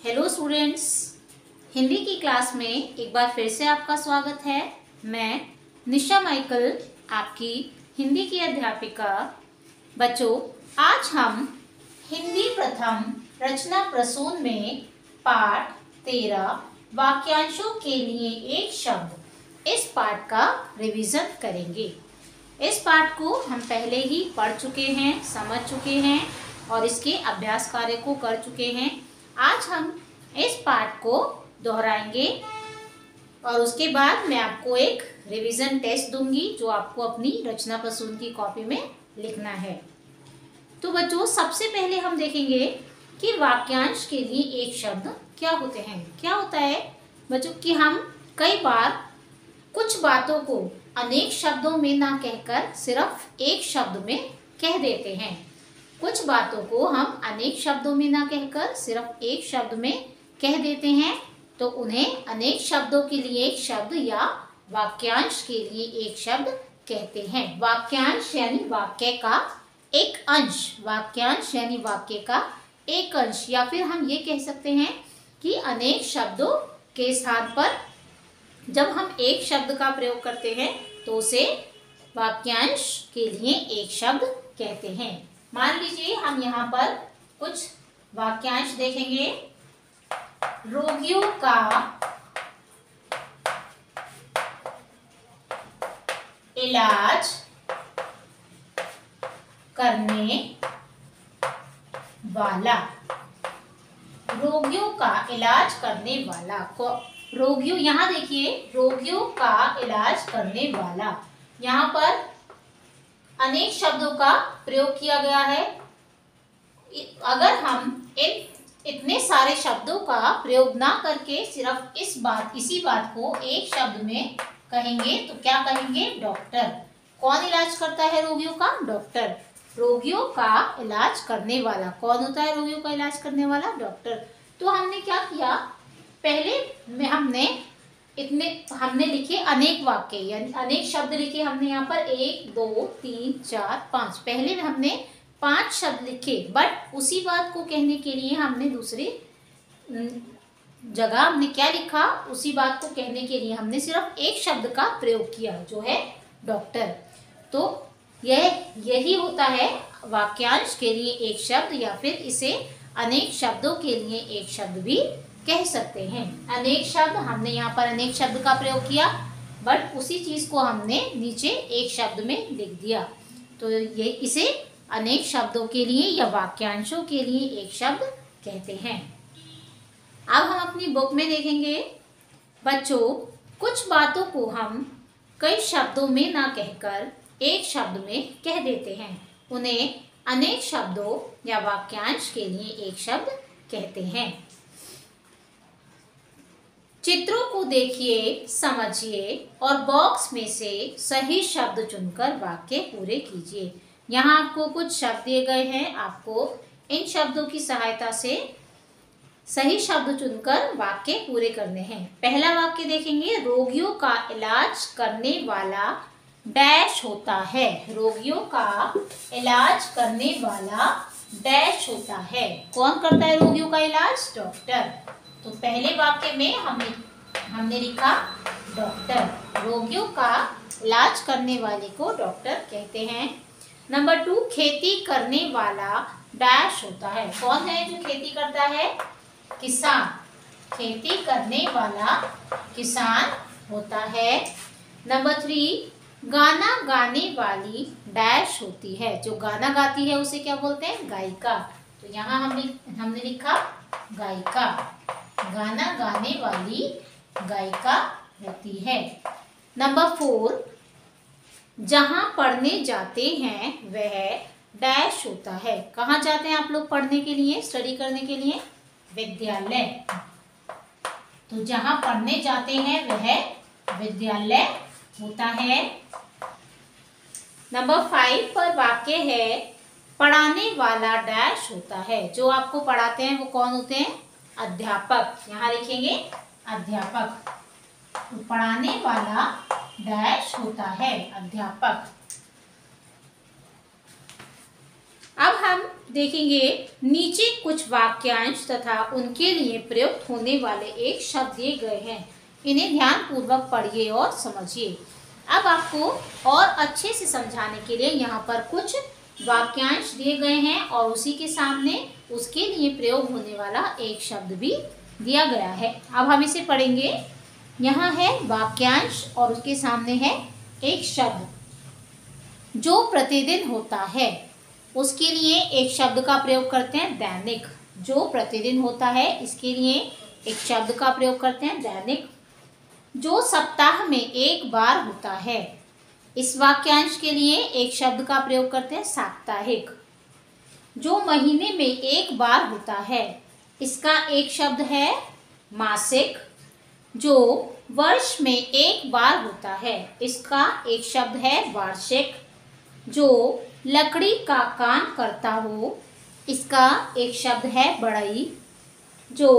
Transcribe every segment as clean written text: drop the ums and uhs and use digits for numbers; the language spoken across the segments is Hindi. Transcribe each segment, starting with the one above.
हेलो स्टूडेंट्स, हिंदी की क्लास में एक बार फिर से आपका स्वागत है। मैं निशा माइकल, आपकी हिंदी की अध्यापिका। बच्चों, आज हम हिंदी प्रथम रचना प्रसून में पाठ 13 वाक्यांशों के लिए एक शब्द, इस पाठ का रिवीजन करेंगे। इस पाठ को हम पहले ही पढ़ चुके हैं, समझ चुके हैं और इसके अभ्यास कार्य को कर चुके हैं। आज हम इस पाठ को दोहराएंगे और उसके बाद मैं आपको एक रिवीजन टेस्ट दूंगी जो आपको अपनी रचना प्रसून की कॉपी में लिखना है। तो बच्चों, सबसे पहले हम देखेंगे कि वाक्यांश के लिए एक शब्द क्या होते हैं। क्या होता है बच्चों कि हम कई बार कुछ बातों को अनेक शब्दों में ना कहकर सिर्फ एक शब्द में कह देते हैं। कुछ बातों को हम अनेक शब्दों में ना कहकर सिर्फ एक शब्द में कह देते हैं, तो उन्हें अनेक शब्दों के लिए एक शब्द या वाक्यांश के लिए एक शब्द कहते हैं। वाक्यांश यानी वाक्य का एक अंश, वाक्यांश यानी वाक्य का एक अंश, या फिर हम ये कह सकते हैं कि अनेक शब्दों के स्थान पर जब हम एक शब्द का प्रयोग करते हैं तो उसे वाक्यांश के लिए एक शब्द कहते हैं। मान लीजिए हम यहाँ पर कुछ वाक्यांश देखेंगे। रोगियों का इलाज करने वाला। रोगियों का इलाज करने वाला को रोगियों, यहाँ देखिए, रोगियों का इलाज करने वाला, यहाँ पर अनेक शब्दों का प्रयोग किया गया है। अगर हम इतने सारे शब्दों का प्रयोग ना करके सिर्फ इसी बात को एक शब्द में कहेंगे तो क्या कहेंगे? डॉक्टर। कौन इलाज करता है रोगियों का? डॉक्टर। रोगियों का इलाज करने वाला कौन होता है? रोगियों का इलाज करने वाला डॉक्टर। तो हमने क्या किया, पहले में हमने लिखे अनेक वाक्य, यानी अनेक शब्द लिखे। हमने यहाँ पर 1 2 3 4 5, पहले में हमने 5 शब्द लिखे, बट उसी बात को कहने के लिए हमने दूसरी जगह हमने क्या लिखा? उसी बात को कहने के लिए हमने सिर्फ एक शब्द का प्रयोग किया जो है डॉक्टर। तो यही होता है वाक्यांश के लिए एक शब्द, या फिर इसे अनेक शब्दों के लिए एक शब्द भी कह सकते हैं। अनेक शब्द, हमने यहाँ पर अनेक शब्द का प्रयोग किया, बट उसी चीज को हमने नीचे एक शब्द में लिख दिया, तो ये इसे अनेक शब्दों के लिए या वाक्यांशों के लिए एक शब्द कहते हैं। अब हम अपनी बुक में देखेंगे बच्चों, कुछ बातों को हम कई शब्दों में ना कहकर एक शब्द में कह देते हैं, उन्हें अनेक शब्दों या वाक्यांश के लिए एक शब्द कहते हैं। चित्रों को देखिए, समझिए और बॉक्स में से सही शब्द चुनकर वाक्य पूरे कीजिए। यहाँ आपको कुछ शब्द दिए गए हैं, आपको इन शब्दों की सहायता से सही शब्द चुनकर वाक्य पूरे करने हैं। पहला वाक्य देखेंगे, रोगियों का इलाज करने वाला डैश होता है। रोगियों का इलाज करने वाला डैश होता है। कौन करता है रोगियों का इलाज? डॉक्टर। तो पहले वाक्य में हमने लिखा डॉक्टर। रोगियों का इलाज करने वाले को डॉक्टर कहते हैं। नंबर 2, खेती करने वाला डैश होता है। कौन है जो खेती करता है? किसान। खेती करने वाला किसान होता है। नंबर 3, गाना गाने वाली डैश होती है। जो गाना गाती है उसे क्या बोलते हैं? गायिका। तो यहाँ हमने लिखा गायिका। गाना गाने वाली गायिका होती है। नंबर 4, जहाँ पढ़ने जाते हैं वह डैश होता है। कहाँ जाते हैं आप लोग पढ़ने के लिए, स्टडी करने के लिए? विद्यालय। तो जहाँ पढ़ने जाते हैं वह विद्यालय होता है। नंबर 5 पर वाक्य है, पढ़ाने वाला डैश होता है। जो आपको पढ़ाते हैं वो कौन होते हैं? अध्यापक। यहाँ लिखेंगे अध्यापक। तो पढ़ाने वाला डैश होता है अध्यापक। अब हम देखेंगे नीचे कुछ वाक्यांश तथा उनके लिए प्रयुक्त होने वाले एक शब्द दिए गए हैं। इन्हें ध्यान पूर्वक पढ़िए और समझिए। अब आपको और अच्छे से समझाने के लिए यहाँ पर कुछ वाक्यांश दिए गए हैं और उसी के सामने उसके लिए प्रयोग होने वाला एक शब्द भी दिया गया है। अब हम इसे पढ़ेंगे। यहाँ है वाक्यांश और उसके सामने है एक शब्द। जो प्रतिदिन होता है उसके लिए एक शब्द का प्रयोग करते हैं दैनिक। जो प्रतिदिन होता है इसके लिए एक शब्द का प्रयोग करते हैं दैनिक। जो सप्ताह में एक बार होता है, इस वाक्यांश के लिए एक शब्द का प्रयोग करते हैं साप्ताहिक। जो महीने में एक बार होता है, इसका एक शब्द है मासिक। जो वर्ष में एक बार होता है, इसका एक शब्द है वार्षिक। जो लकड़ी का काम करता हो, इसका एक शब्द है बढ़ई। जो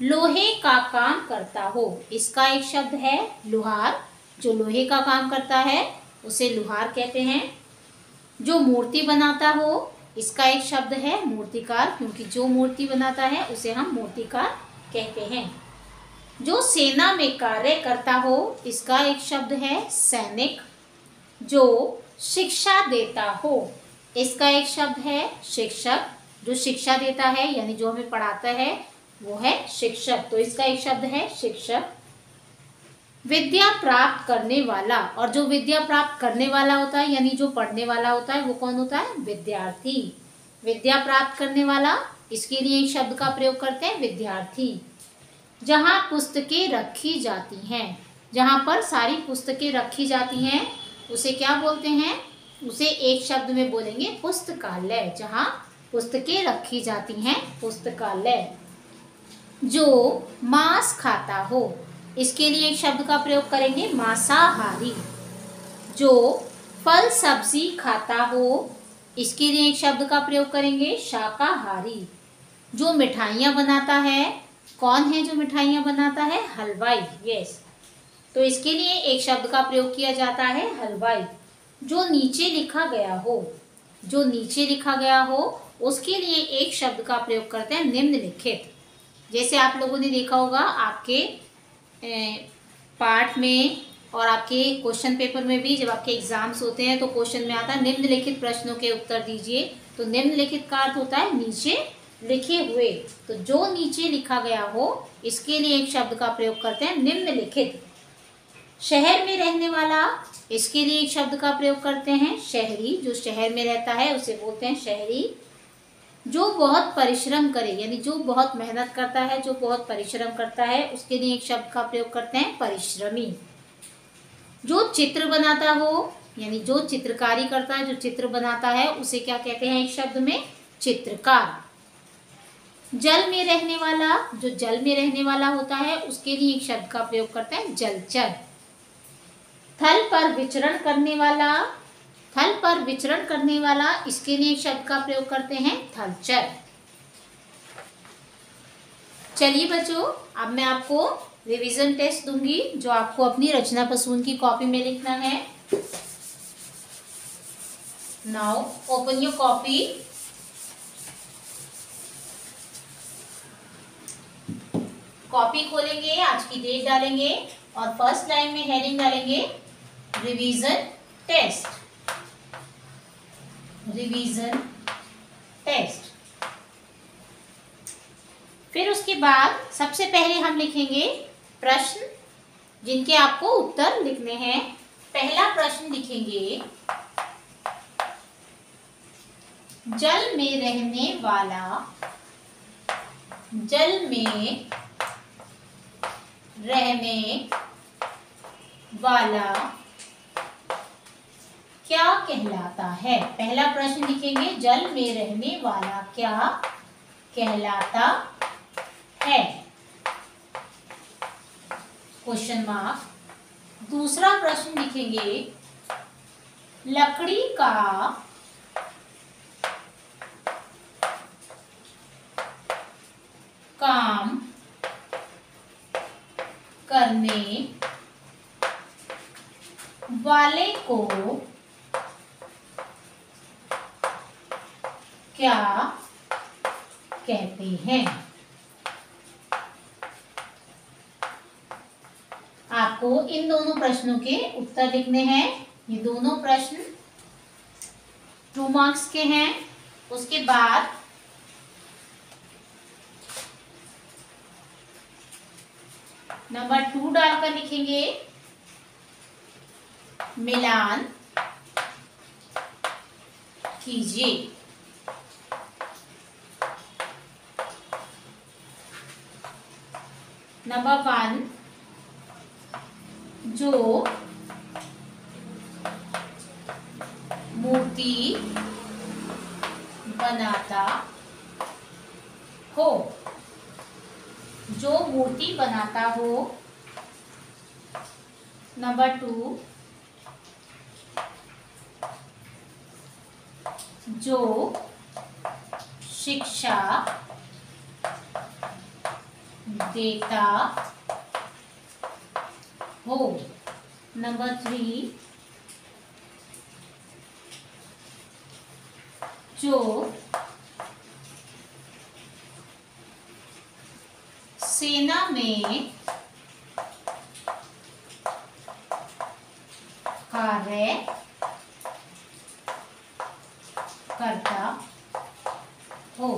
लोहे का काम करता हो, इसका एक शब्द है लुहार। जो लोहे का काम करता है उसे लुहार कहते हैं। जो मूर्ति बनाता हो, इसका एक शब्द है मूर्तिकार, क्योंकि जो मूर्ति बनाता है उसे हम मूर्तिकार कहते हैं। जो सेना में कार्य करता हो, इसका एक शब्द है सैनिक। जो शिक्षा देता हो, इसका एक शब्द है शिक्षक। जो शिक्षा देता है यानी जो हमें पढ़ाता है वो है शिक्षक, तो इसका एक शब्द है शिक्षक। विद्या प्राप्त करने वाला, और जो विद्या प्राप्त करने वाला होता है यानी जो पढ़ने वाला होता है वो कौन होता है? विद्यार्थी। विद्या प्राप्त करने वाला, इसके लिए एक शब्द का प्रयोग करते हैं विद्यार्थी। जहाँ पुस्तकें रखी जाती हैं, जहाँ पर सारी पुस्तकें रखी जाती हैं उसे क्या बोलते हैं? उसे एक शब्द में बोलेंगे पुस्तकालय। जहाँ पुस्तकें रखी जाती हैं पुस्तकालय। जो मांस खाता हो, इसके लिए एक शब्द का प्रयोग करेंगे मांसाहारी। जो फल सब्जी खाता हो, इसके लिए एक शब्द का प्रयोग करेंगे शाकाहारी। जो मिठाइयाँ बनाता है, कौन है जो मिठाइयाँ बनाता है? हलवाई। यस, तो इसके लिए एक शब्द का प्रयोग किया जाता है हलवाई। जो नीचे लिखा गया हो, जो नीचे लिखा गया हो उसके लिए एक शब्द का प्रयोग करते हैं निम्नलिखित। जैसे आप लोगों ने देखा होगा आपके पाठ में और आपके क्वेश्चन पेपर में भी, जब आपके एग्जाम्स होते हैं तो क्वेश्चन में आता है निम्नलिखित प्रश्नों के उत्तर दीजिए। तो निम्नलिखित का अर्थ होता है नीचे लिखे हुए। तो जो नीचे लिखा गया हो इसके लिए एक शब्द का प्रयोग करते हैं निम्नलिखित। शहर में रहने वाला, इसके लिए एक शब्द का प्रयोग करते हैं शहरी। जो शहर में रहता है उसे बोलते हैं शहरी। जो बहुत परिश्रम करे, यानी जो बहुत मेहनत करता है, जो बहुत परिश्रम करता है, उसके लिए एक शब्द का प्रयोग करते हैं परिश्रमी। जो चित्र बनाता हो, यानी जो चित्रकारी करता है, जो चित्र बनाता है, उसे क्या कहते हैं एक शब्द में? चित्रकार। जल में रहने वाला, जो जल में रहने वाला होता है उसके लिए एक शब्द का प्रयोग करते हैं जलचर। थल पर विचरण करने वाला, थल पर विचरण करने वाला, इसके लिए एक शब्द का प्रयोग करते हैं थलचर। चलिए बच्चों, अब मैं आपको रिवीजन टेस्ट दूंगी जो आपको अपनी रचना प्रसून की कॉपी में लिखना है। Now open your copy. Copy खोलेंगे, आज की डेट डालेंगे और फर्स्ट लाइन में हेडिंग डालेंगे रिवीजन टेस्ट। Revision test. फिर उसके बाद सबसे पहले हम लिखेंगे प्रश्न जिनके आपको उत्तर लिखने हैं। पहला प्रश्न लिखेंगे, जल में रहने वाला, जल में रहने वाला क्या कहलाता है? पहला प्रश्न लिखेंगे, जल में रहने वाला क्या कहलाता है? Question mark. दूसरा प्रश्न लिखेंगे, लकड़ी का काम करने वाले को क्या कहते हैं। आपको इन दोनों प्रश्नों के उत्तर लिखने हैं। ये दोनों प्रश्न 2 मार्क्स के हैं। उसके बाद नंबर 2 डालकर लिखेंगे मिलान कीजिए। नंबर 1, जो मूर्ति बनाता हो, जो मूर्ति बनाता हो। नंबर 2, जो शिक्षा देता हो। नंबर 3, जो सेना में कार्य करता हो।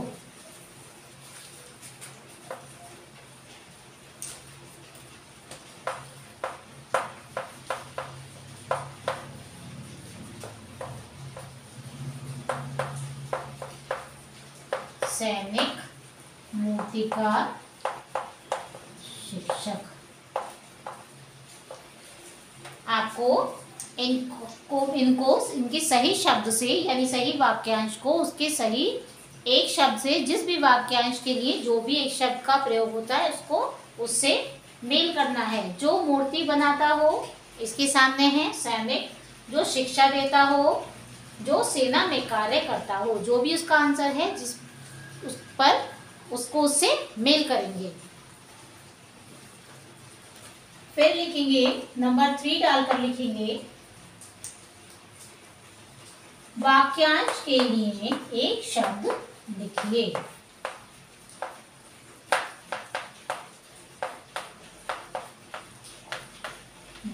सैनिक, मूर्तिकार, शिक्षक। आपको इनको इनके सही शब्द से यानी सही वाक्यांश को उसके सही एक शब्द से, जिस भी वाक्यांश के लिए जो भी एक शब्द का प्रयोग होता है उसको उससे मेल करना है। जो मूर्ति बनाता हो, इसके सामने है सैनिक। जो शिक्षा देता हो, जो सेना में कार्य करता हो। जो भी उसका आंसर है जिस उस पर उसको उससे मेल करेंगे। फिर लिखेंगे नंबर 3 डालकर लिखेंगे वाक्यांश के लिए एक शब्द लिखिए।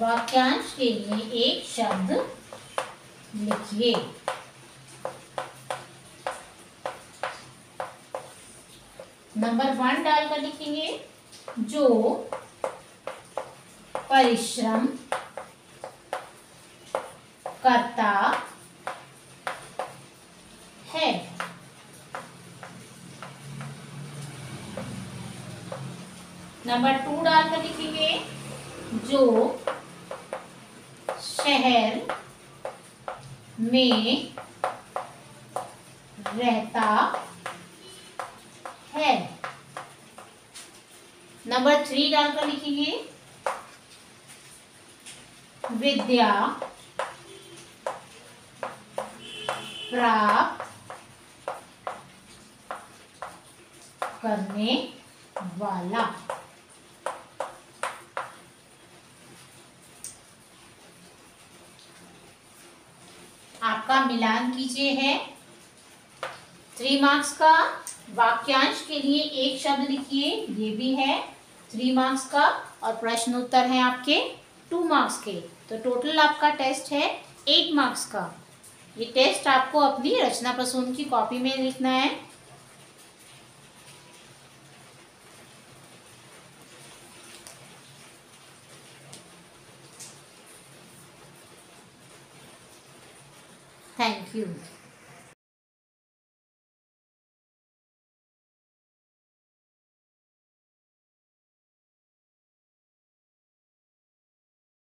वाक्यांश के लिए एक शब्द लिखिए। नंबर 1 डालकर लिखेंगे जो परिश्रम करता है। नंबर 2 डालकर लिखेंगे जो शहर में रहता है। नंबर 3 डालकर लिखेंगे विद्या प्राप्त करने वाला। आपका मिलान कीजिए है 3 मार्क्स का। वाक्यांश के लिए एक शब्द लिखिए, ये भी है 3 मार्क्स का। और प्रश्न उत्तर है आपके 2 मार्क्स के। तो टोटल आपका टेस्ट है 8 मार्क्स का। ये टेस्ट आपको अपनी रचना प्रसून की कॉपी में लिखना है। Thank you.